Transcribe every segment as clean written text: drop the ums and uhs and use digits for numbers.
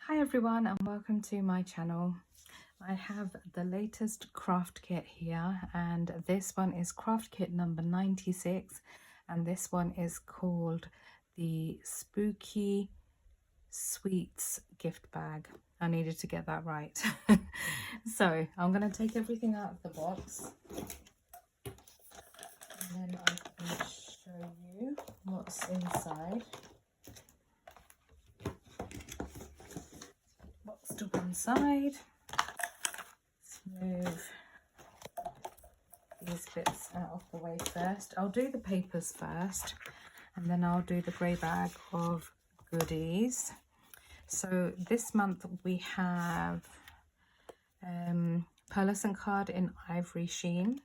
Hi everyone and welcome to my channel. I have the latest craft kit here, and this one is craft kit number 96, and this one is called the Spooky Sweets gift bag. I needed to get that right. So I'm going to take everything out of the box and then I can show you what's inside. Box to one side. Let's move these bits out of the way first. I'll do the papers first and then I'll do the grey bag of goodies. So this month we have pearlesant card in ivory sheen.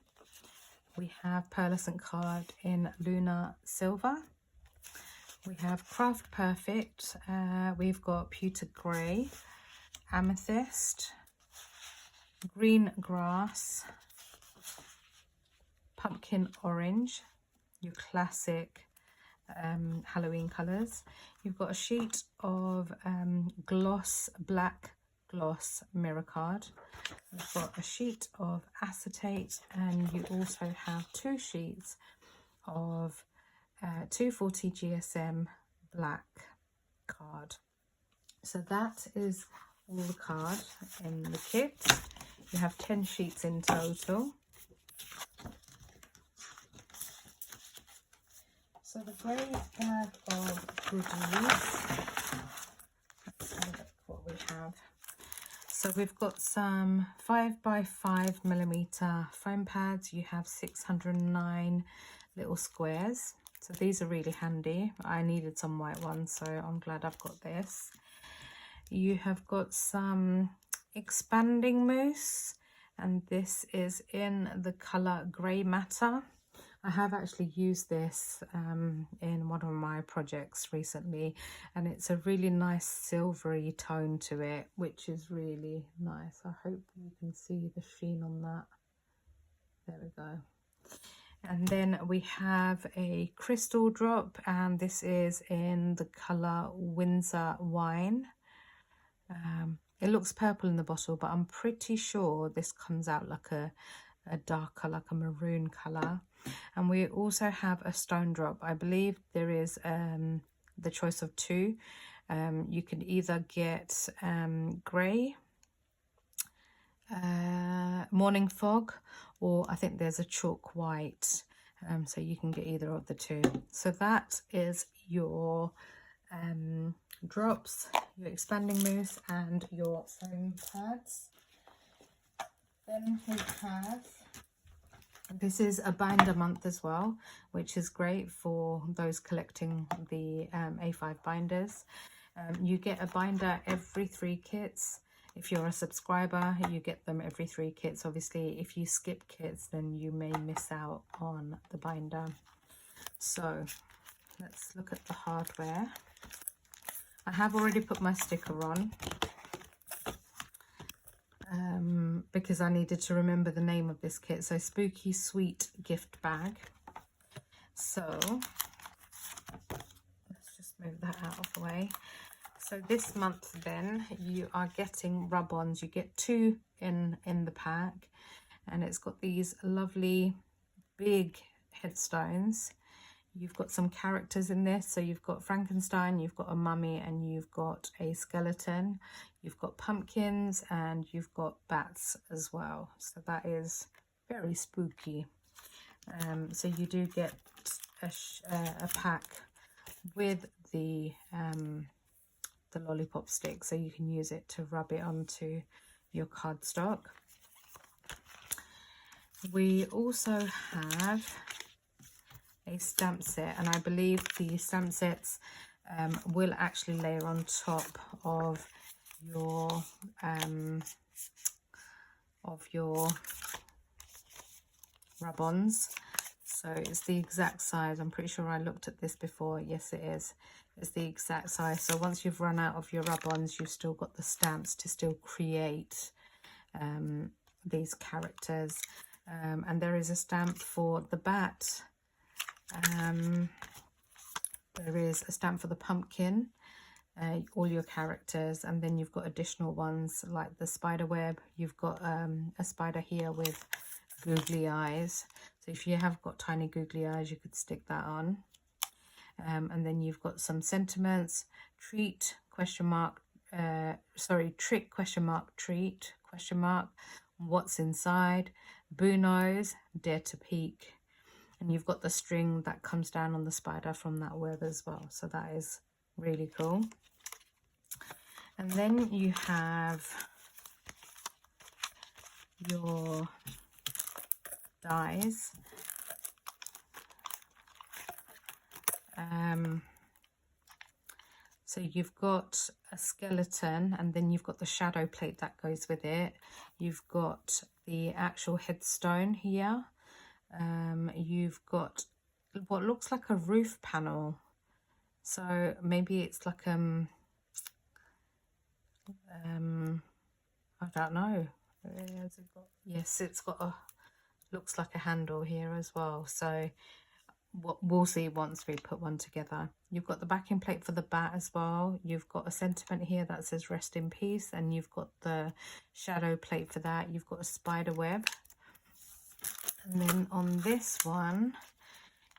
We have pearlesant card in lunar silver. We have craft perfect. We've got pewter grey, amethyst, green grass, pumpkin orange, your classic Halloween colours. You've got a sheet of black gloss mirror card. We've got a sheet of acetate, and you also have two sheets of 240 GSM black card. So that is all the card in the kit. You have 10 sheets in total. So the grey bag of goodies, let's have a look what we have. So we've got some 5x5mm foam pads. You have 609 little squares. So these are really handy. I needed some white ones, so I'm glad I've got this. You have got some expanding mousse, and this is in the colour grey matter. I have actually used this in one of my projects recently, and it's a really nice silvery tone to it, which is really nice. I hope you can see the sheen on that. There we go. And then we have a crystal drop, and this is in the colour Windsor Wine. It looks purple in the bottle, but I'm pretty sure this comes out like a darker, like a maroon colour. And we also have a stone drop. I believe there is the choice of two. You can either get grey, morning fog, or I think there's a chalk white. So you can get either of the two. So that is your drops, your expanding mousse, and your foam pads. Then we have, this is a binder month as well, which is great for those collecting the A5 binders. You get a binder every 3 kits. If you're a subscriber, you get them every 3 kits. Obviously, if you skip kits, then you may miss out on the binder. So let's look at the hardware. I have already put my sticker on because I needed to remember the name of this kit. So Spooky Sweet gift bag. So let's just move that out of the way. So this month then you are getting rub-ons. You get 2 in the pack, and it's got these lovely big headstones. You've got some characters in this, so you've got Frankenstein, you've got a mummy, and you've got a skeleton. You've got pumpkins, and you've got bats as well. So that is very spooky. So you do get a pack with the lollipop stick, so you can use it to rub it onto your cardstock. We also have a stamp set, and I believe the stamp sets will actually layer on top of your rub-ons. So it's the exact size. I'm pretty sure I looked at this before. Yes, it is. It's the exact size. So once you've run out of your rub-ons, you've still got the stamps to still create these characters. And there is a stamp for the bat. There is a stamp for the pumpkin, all your characters, and then you've got additional ones like the spider web. You've got a spider here with googly eyes, so if you have got tiny googly eyes, you could stick that on. And then you've got some sentiments: treat question mark, sorry, trick question mark, treat question mark, what's inside, boo knows, dare to peek. And you've got the string that comes down on the spider from that web as well, so that is really cool. And then you have your dies. So you've got a skeleton, and then you've got the shadow plate that goes with it. You've got the actual headstone here. You've got what looks like a roof panel. So maybe it's like I don't know. Has it got? Yes, it's got a, looks like a handle here as well. So what we'll see once we put one together. You've got the backing plate for the bat as well. You've got a sentiment here that says rest in peace, and you've got the shadow plate for that. You've got a spider web, and then on this one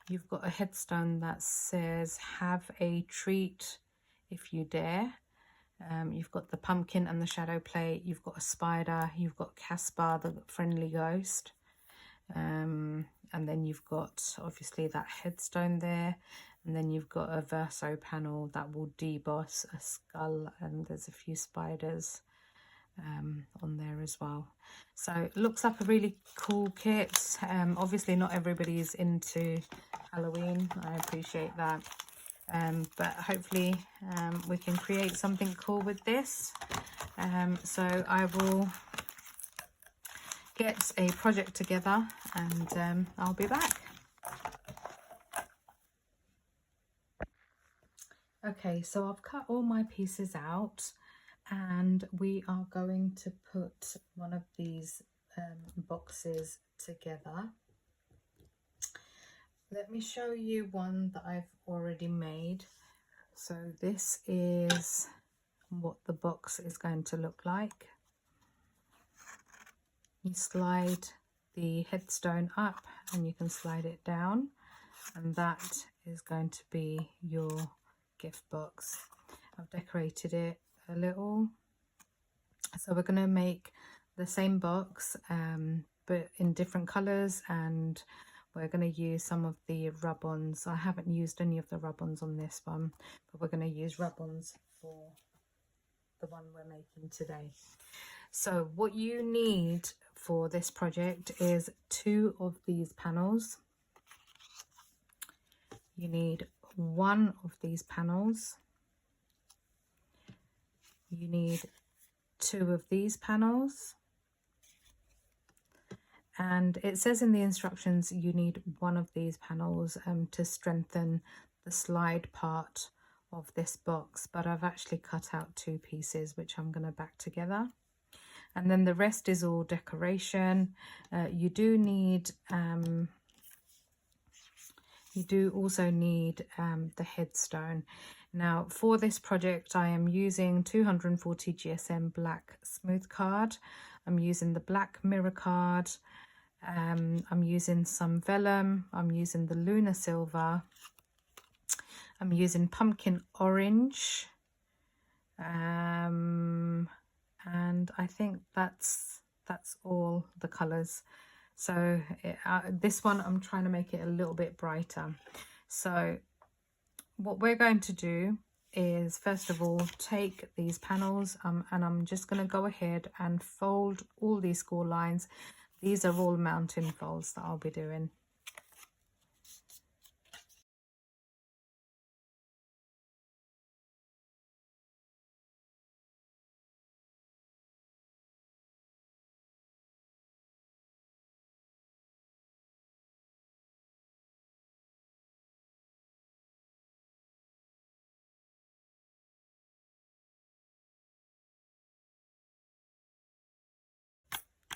you've got a headstone that says have a treat if you dare. You've got the pumpkin and the shadow plate. You've got a spider. You've got Caspar, the friendly ghost. And then you've got obviously that headstone there, and then you've got a verso panel that will deboss a skull, and there's a few spiders on there as well. So it looks like a really cool kit. Obviously not everybody's into Halloween, I appreciate that, but hopefully we can create something cool with this. So I will get a project together, and I'll be back. Okay, so I've cut all my pieces out, and we are going to put one of these boxes together. Let me show you one that I've already made. So this is what the box is going to look like. You slide the headstone up and you can slide it down, and that is going to be your gift box. I've decorated it a little. So we're going to make the same box but in different colors, and we're going to use some of the rub-ons. I haven't used any of the rub-ons on this one, but we're going to use rub-ons for the one we're making today. So what you need for this project is 2 of these panels. You need 1 of these panels. You need 2 of these panels. And it says in the instructions you need 1 of these panels to strengthen the slide part of this box, but I've actually cut out 2 pieces which I'm going to back together. And then the rest is all decoration. You do also need the headstone. Now for this project I am using 240 GSM black smooth card. I'm using the black mirror card. I'm using some vellum. I'm using the lunar silver. I'm using pumpkin orange. And I think that's all the colors. So this one I'm trying to make it a little bit brighter. So what we're going to do is first of all take these panels and I'm just going to go ahead and fold all these score lines. These are all mountain folds that I'll be doing.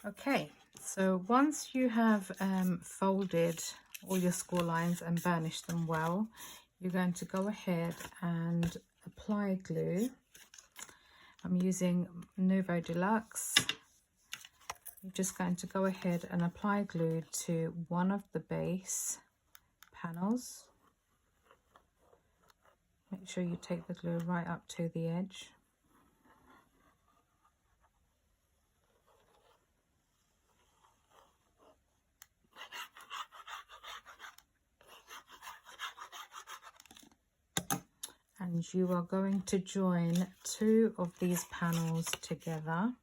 Okay, so once you have folded all your score lines and burnished them well, you're going to go ahead and apply glue. I'm using Nuvo Deluxe. You're just going to go ahead and apply glue to one of the base panels. Make sure you take the glue right up to the edge. And you are going to join two of these panels together.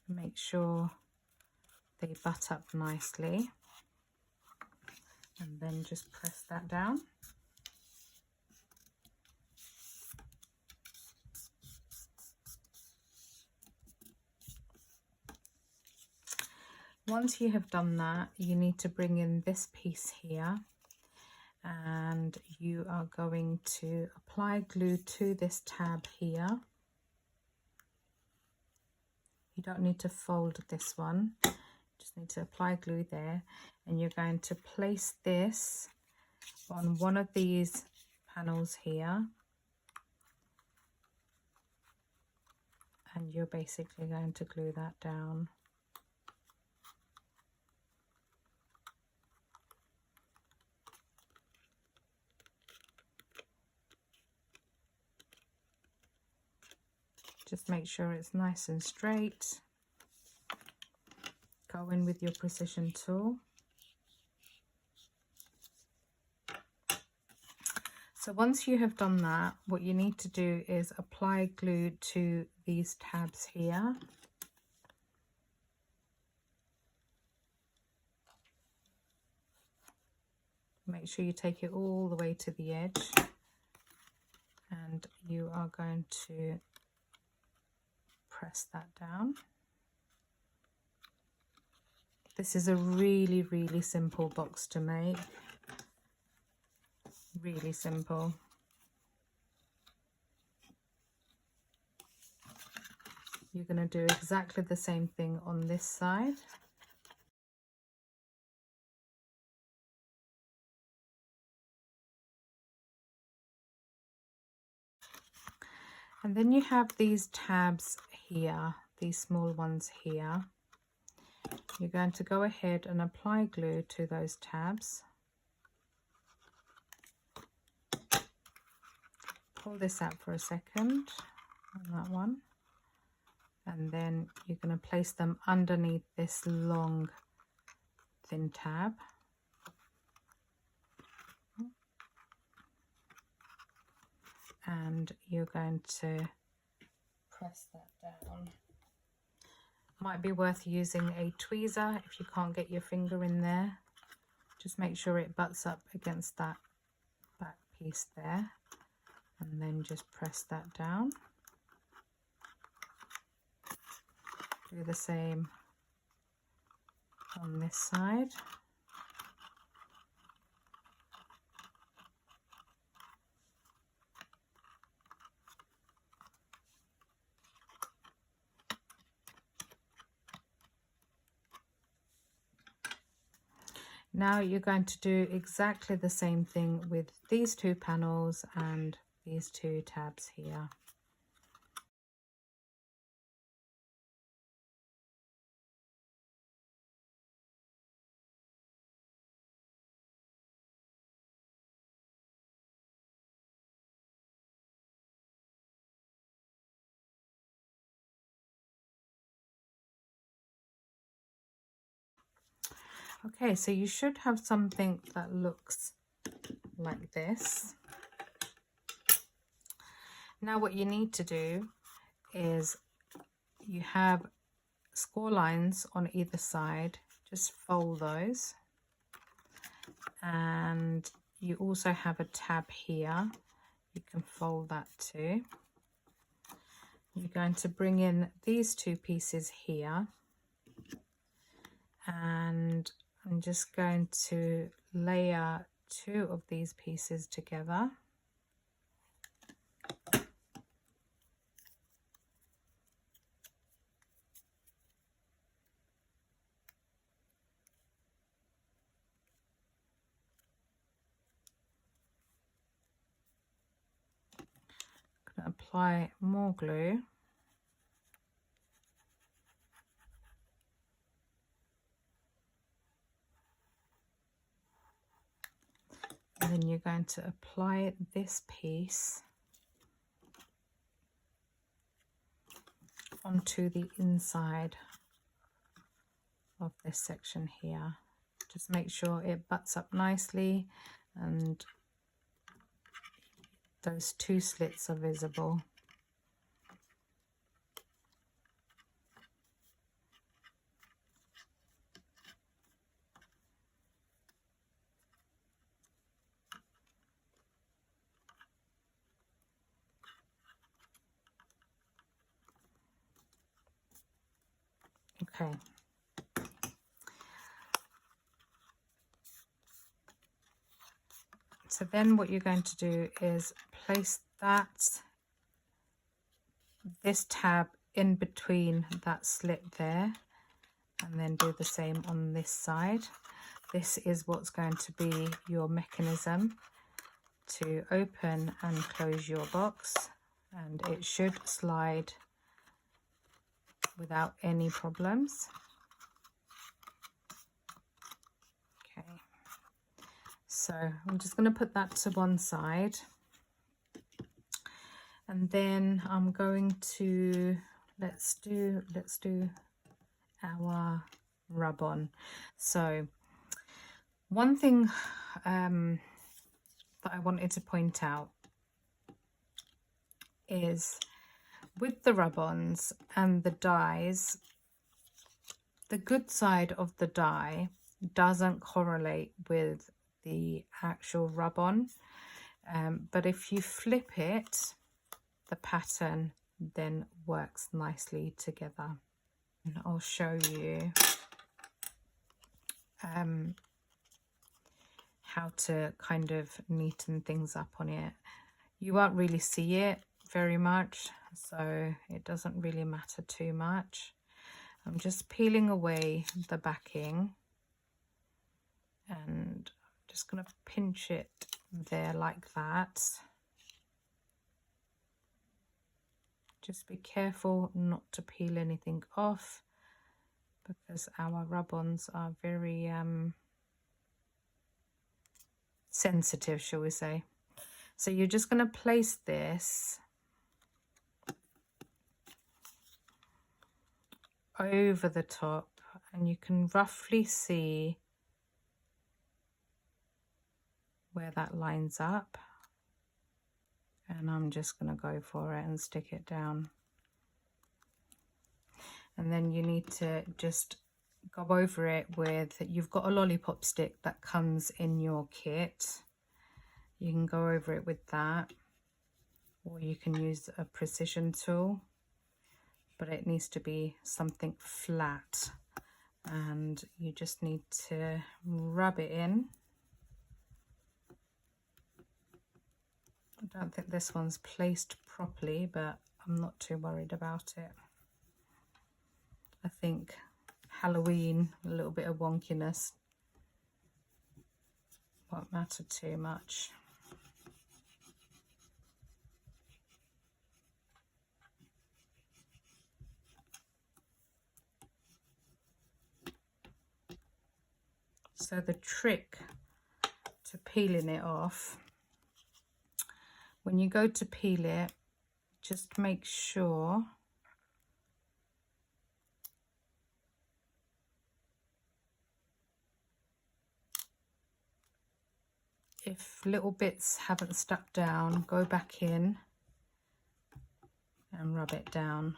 Make sure they butt up nicely, and then just press that down. Once you have done that, you need to bring in this piece here, and you are going to apply glue to this tab here. You don't need to fold this one, just need to apply glue there, and you're going to place this on one of these panels here, and you're basically going to glue that down. Just make sure it's nice and straight. Go in with your precision tool. So once you have done that, what you need to do is apply glue to these tabs here. Make sure you take it all the way to the edge, and you are going to press that down. This is a really, really simple box to make. Really simple. You're going to do exactly the same thing on this side. And then you have these tabs here, these small ones here. You're going to go ahead and apply glue to those tabs. Pull this out for a second on that one. And then you're going to place them underneath this long thin tab. And you're going to press that down. Might be worth using a tweezer if you can't get your finger in there. Just make sure it butts up against that back piece there, and then just press that down. Do the same on this side. Now you're going to do exactly the same thing with these two panels and these two tabs here. Okay, so you should have something that looks like this. Now what you need to do is you have score lines on either side, just fold those, and you also have a tab here, you can fold that too. You're going to bring in these two pieces here, and I'm just going to layer two of these pieces together. apply more glue. And then you're going to apply this piece onto the inside of this section here. Just make sure it butts up nicely and those two slits are visible. Okay. So then what you're going to do is place this tab in between that slit there, and then do the same on this side. This is what's going to be your mechanism to open and close your box, and it should slide without any problems. Okay, so I'm just going to put that to one side, and then I'm going to let's do our rub-on. So one thing that I wanted to point out is with the rub-ons and the dies, the good side of the die doesn't correlate with the actual rub-on, but if you flip it, the pattern then works nicely together. And I'll show you how to kind of neaten things up on it. You won't really see it very much, so it doesn't really matter too much. I'm just peeling away the backing and just going to pinch it there like that. Just be careful not to peel anything off, because our rub-ons are very sensitive, shall we say. So you're just going to place this over the top, and you can roughly see where that lines up. And I'm just going to go for it and stick it down. And then you need to just go over it with, you've got a lollipop stick that comes in your kit. You can go over it with that, or you can use a precision tool, but it needs to be something flat, and you just need to rub it in. I don't think this one's placed properly, but I'm not too worried about it. I think Halloween, a little bit of wonkiness won't matter too much. So the trick to peeling it off, when you go to peel it, just make sure if little bits haven't stuck down, go back in and rub it down.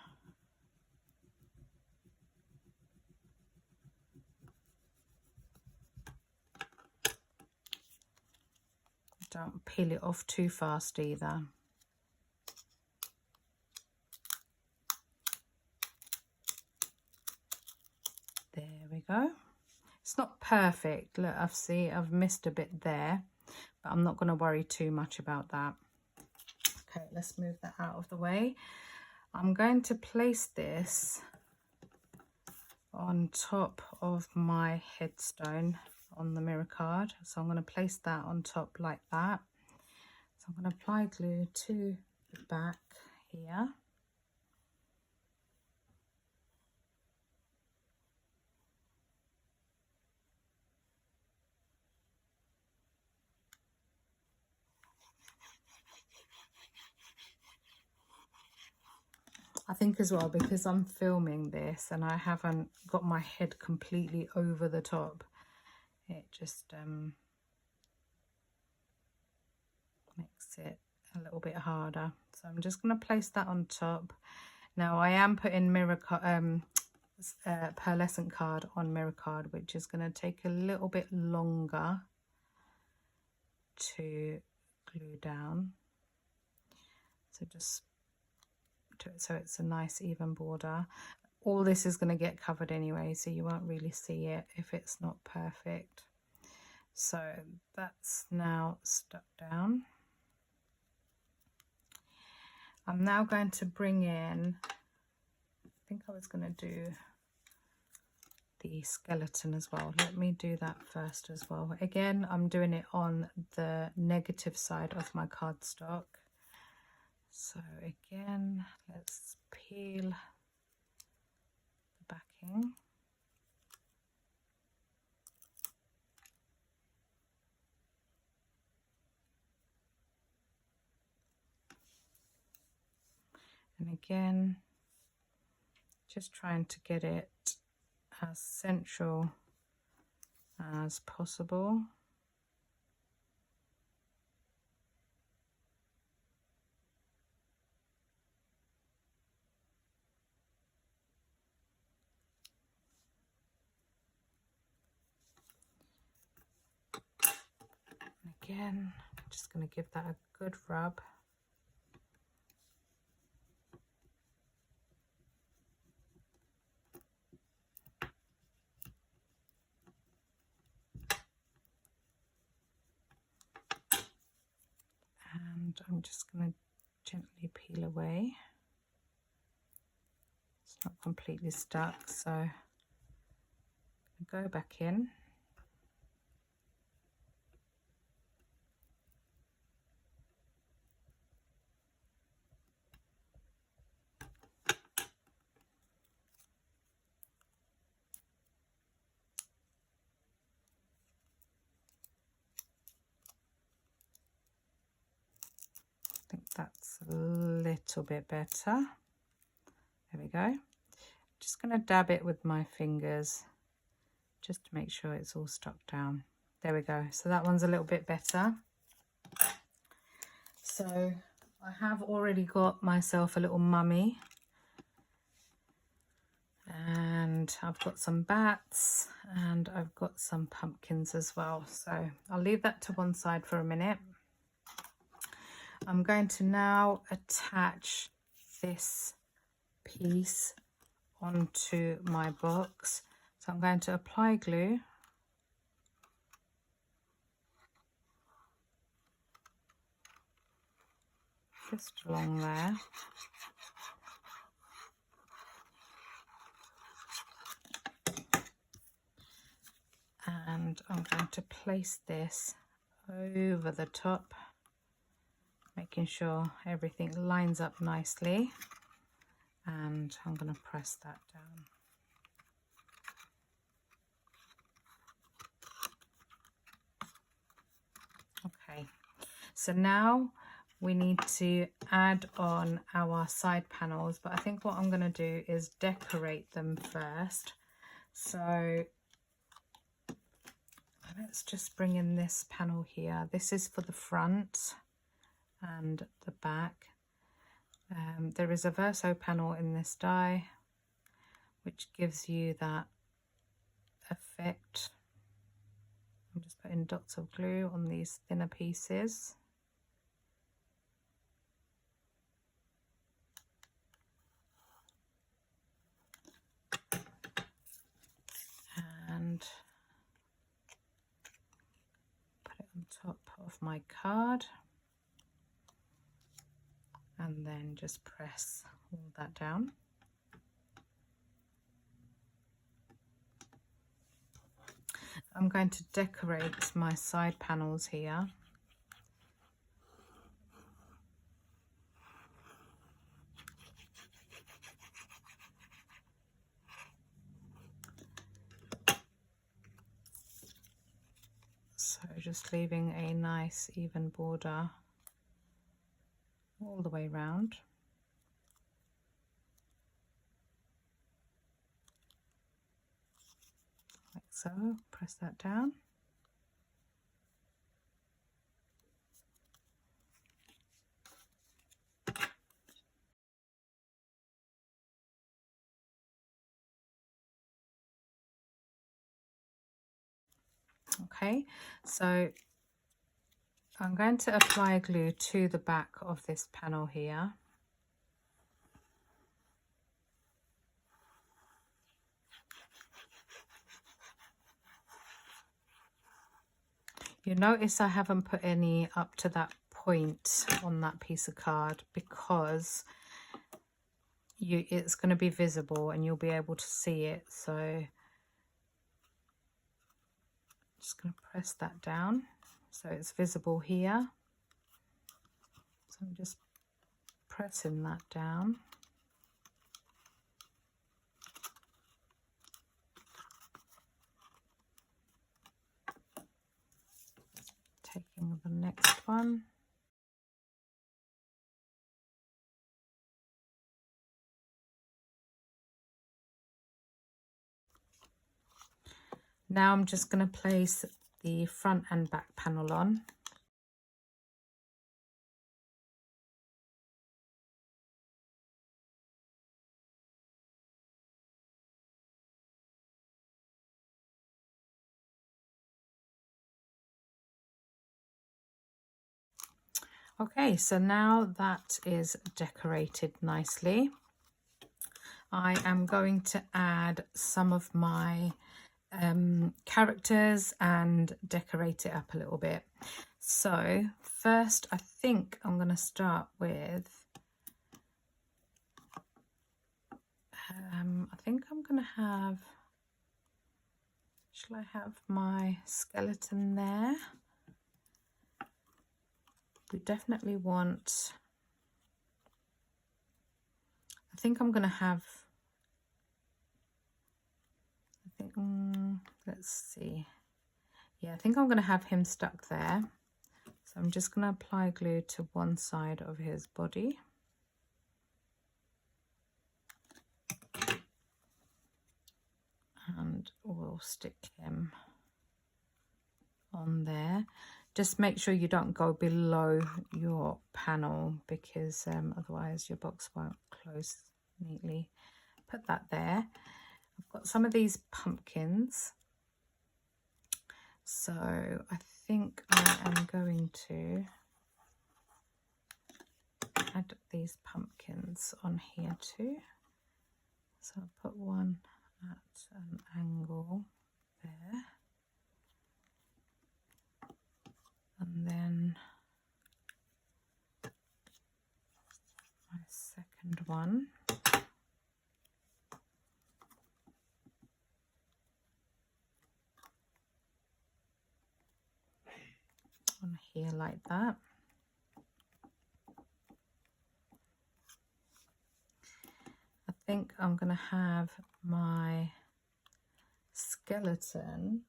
Don't peel it off too fast either. There we go. It's not perfect. Look, I've missed a bit there, but I'm not going to worry too much about that. Okay, let's move that out of the way. I'm going to place this on top of my headstone on the mirror card. So I'm going to place that on top like that. So I'm going to apply glue to the back here. I think as well, because I'm filming this and I haven't got my head completely over the top, it just makes it a little bit harder. So I'm just going to place that on top. Now I am putting pearlescent card on mirror card, which is going to take a little bit longer to glue down. So just do it so it's a nice even border. All this is going to get covered anyway, so you won't really see it if it's not perfect. So that's now stuck down. I'm now going to bring in, I think I was going to do the skeleton as well. Let me do that first as well. Again, I'm doing it on the negative side of my cardstock. So again, let's peel the backing. And again, just trying to get it as central as possible. And again, I'm just going to give that a good rub. And I'm just going to gently peel away. It's not completely stuck, so I'm going to go back in. I think that's a little bit better. There we go. Just going to dab it with my fingers just to make sure it's all stuck down. There we go. So that one's a little bit better. So I have already got myself a little mummy, and I've got some bats, and I've got some pumpkins as well. So I'll leave that to one side for a minute. I'm going to now attach this piece onto my box. So I'm going to apply glue. Just along there. And I'm going to place this over the top, making sure everything lines up nicely, and I'm going to press that down. Okay, so now we need to add on our side panels, but I think what I'm going to do is decorate them first. So let's just bring in this panel here. This is for the front and the back. There is a verso panel in this die which gives you that effect. I'm just putting dots of glue on these thinner pieces. And put it on top of my card. And then just press all that down. I'm going to decorate my side panels here. just leaving a nice even border all the way round. Like so. Press that down. Okay, so I'm going to apply glue to the back of this panel here. You notice I haven't put any up to that point on that piece of card because it's going to be visible and you'll be able to see it. So I'm just going to press that down so it's visible here. So I'm just pressing that down. Taking the next one. Now I'm just going to place the front and back panel on. Okay, so now that is decorated nicely, I am going to add some of my characters and decorate it up a little bit. So first I think I'm going to start with I think I'm going to have, shall I have my skeleton there? We definitely want, I think I'm going to have, I think, let's see. Yeah, I think I'm going to have him stuck there. So I'm just going to apply glue to one side of his body. And we'll stick him on there. Just make sure you don't go below your panel because otherwise your box won't close neatly. Put that there. I've got some of these pumpkins. So I think I am going to add these pumpkins on here too. So I'll put one at an angle there. And then my second one. On here like that. I think I'm going to have my skeleton.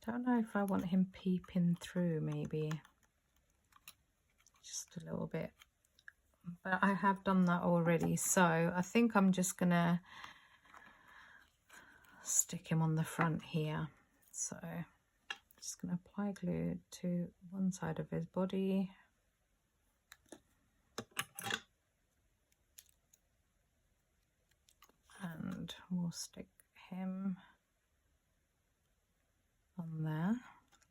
Don't know if I want him peeping through, maybe just a little bit, but I have done that already, so I think I'm just gonna stick him on the front here. So just gonna apply glue to one side of his body. And we'll stick him on there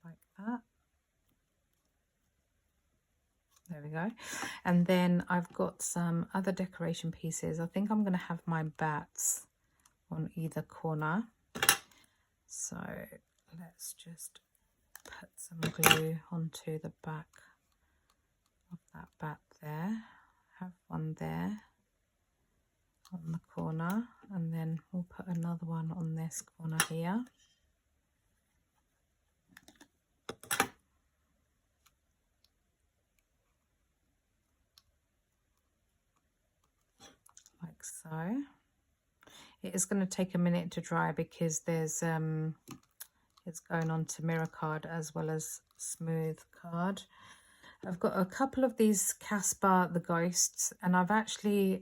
like that. There we go. And then I've got some other decoration pieces. I think I'm going to have my bats on either corner. So let's just put some glue onto the back of that bat there. Have one there on the corner, and then we'll put another one on this corner here. Like so. It is going to take a minute to dry because there's It's going on to mirror card as well as smooth card. I've got a couple of these Casper the Ghosts, and I've actually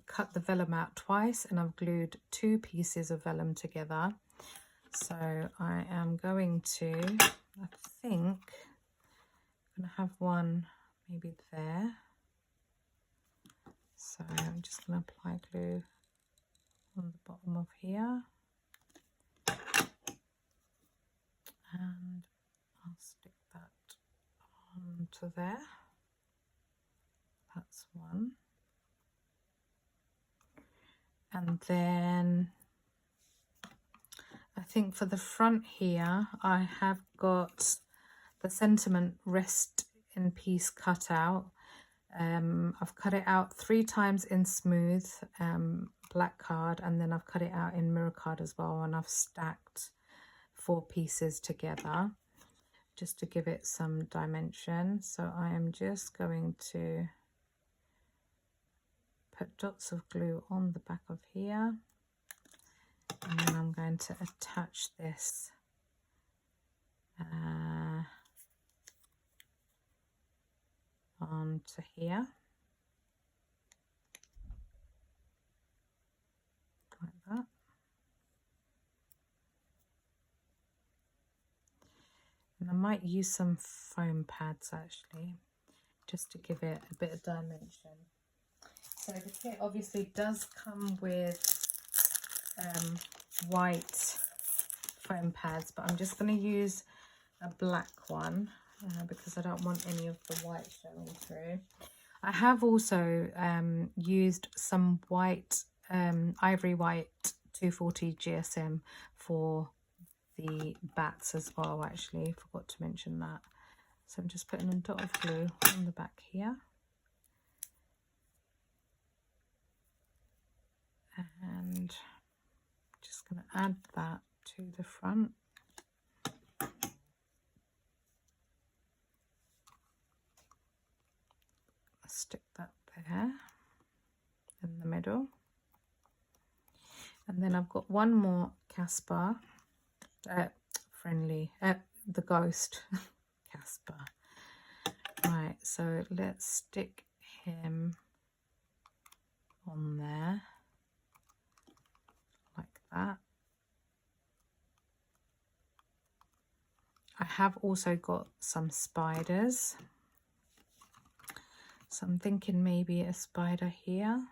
cut the vellum out twice, and I've glued 2 pieces of vellum together. So I am going to, I think, I'm going to have one maybe there. So I'm just going to apply glue on the bottom of here. And I'll stick that onto there. That's one. And then I think for the front here, I have got the sentiment rest in peace cut out. I've cut it out 3 times in smooth black card, and then I've cut it out in mirror card as well, and I've stacked 4 pieces together just to give it some dimension. So I am just going to put dots of glue on the back of here, and then I'm going to attach this onto here like that. And I might use some foam pads actually, just to give it a bit of dimension. So the kit obviously does come with white foam pads, but I'm just going to use a black one because I don't want any of the white showing through. I have also used some white, ivory white 240 GSM for the bats as well, actually. Forgot to mention that. So I'm just putting a dot of glue on the back here. And just going to add that to the front. Stick that there in the middle. And then I've got one more Casper, the Ghost Casper. Right, so let's stick him on there like that. I have also got some spiders, so I'm thinking maybe a spider here.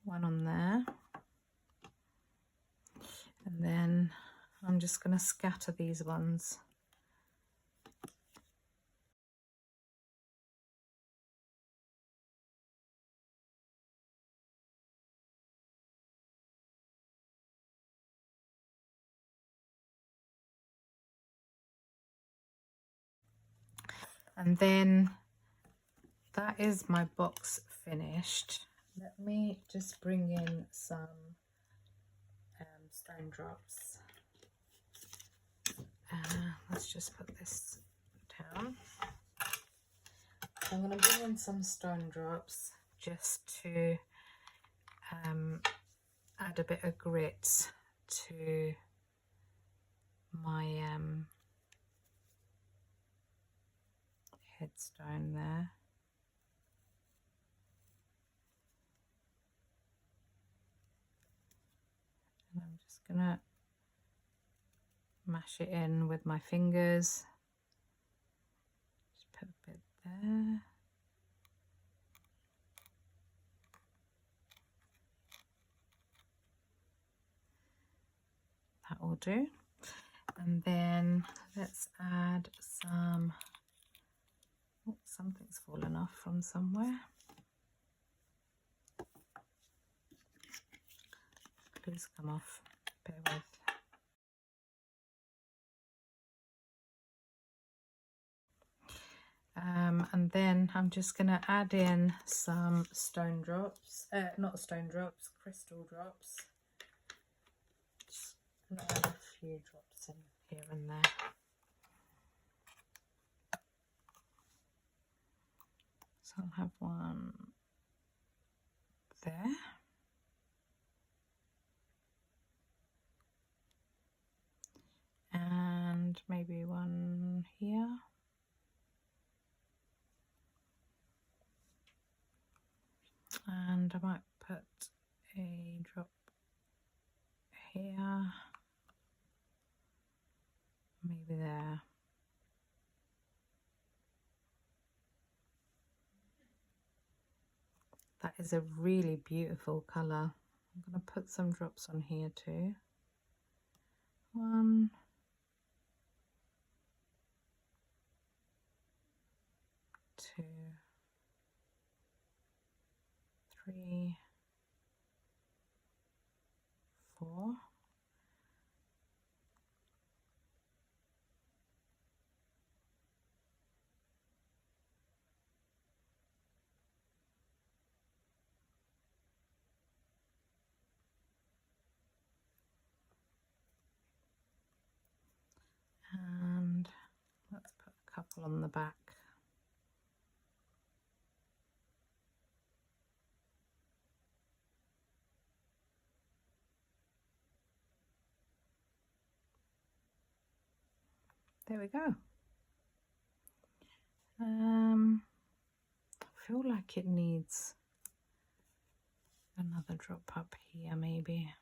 One on there. And then I'm just going to scatter these ones. And then that is my box finished. Let me just bring in some stone drops. Let's just put this down. So I'm going to bring in some stone drops just to add a bit of grit to my headstone there. And I'm just going to mash it in with my fingers. Just put a bit there. That will do. And then let's add some, oh, something's fallen off from somewhere. Please come off, bear with. And then I'm just going to add in some stone drops, not stone drops, crystal drops. Just going to add a few drops in here and there. I'll have one there. And maybe one here. And I might put a drop here, maybe there. That is a really beautiful colour. I'm going to put some drops on here too. 1, 2, 3, 4. And let's put a couple on the back. There we go. I feel like it needs another drop up here, maybe.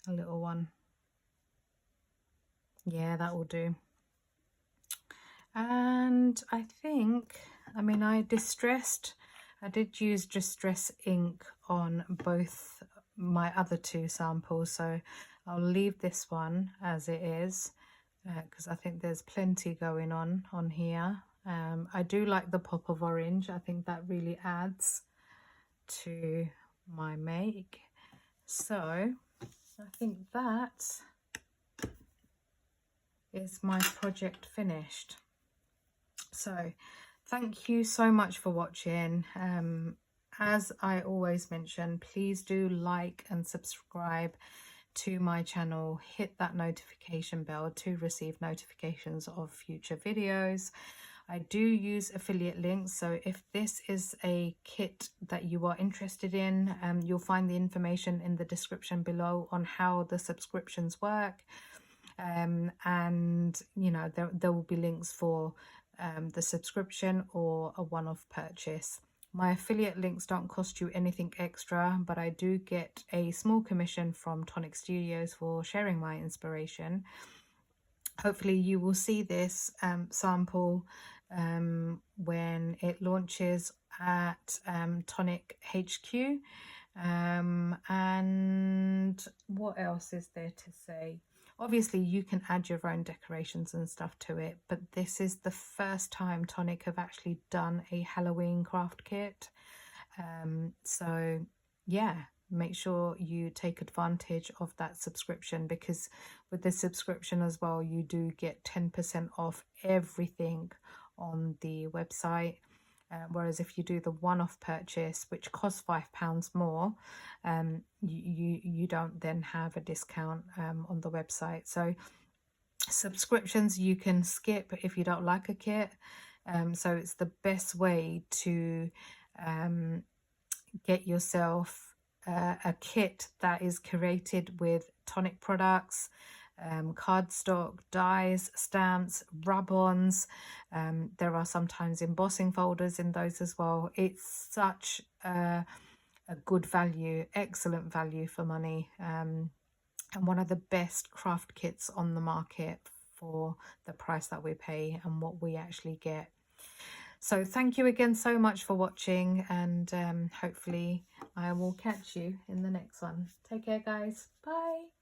A little one. Yeah, that will do. And I think, I mean, I did use distress ink on both my other 2 samples, so I'll leave this one as it is because I think there's plenty going on here. I do like the pop of orange. I think that really adds to my make. So I think that is my project finished. So thank you so much for watching. As I always mention, please do like and subscribe to my channel. Hit that notification bell to receive notifications of future videos. I do use affiliate links, so if this is a kit that you are interested in, you'll find the information in the description below on how the subscriptions work. And you know, there will be links for the subscription or a one-off purchase. My affiliate links don't cost you anything extra, but I do get a small commission from Tonic Studios for sharing my inspiration. Hopefully you will see this sample when it launches at Tonic HQ. And what else is there to say? Obviously you can add your own decorations and stuff to it, but this is the first time Tonic have actually done a Halloween craft kit. So yeah, make sure you take advantage of that subscription, because with the subscription as well you do get 10% off everything on the website. Whereas if you do the one-off purchase, which costs £5 more, you don't then have a discount on the website. So subscriptions you can skip if you don't like a kit. So it's the best way to get yourself a kit that is curated with Tonic products, cardstock, dies, stamps, rub-ons. There are sometimes embossing folders in those as well. It's such a good value, excellent value for money, and one of the best craft kits on the market for the price that we pay and what we actually get. So thank you again so much for watching, and hopefully I will catch you in the next one. Take care, guys. Bye.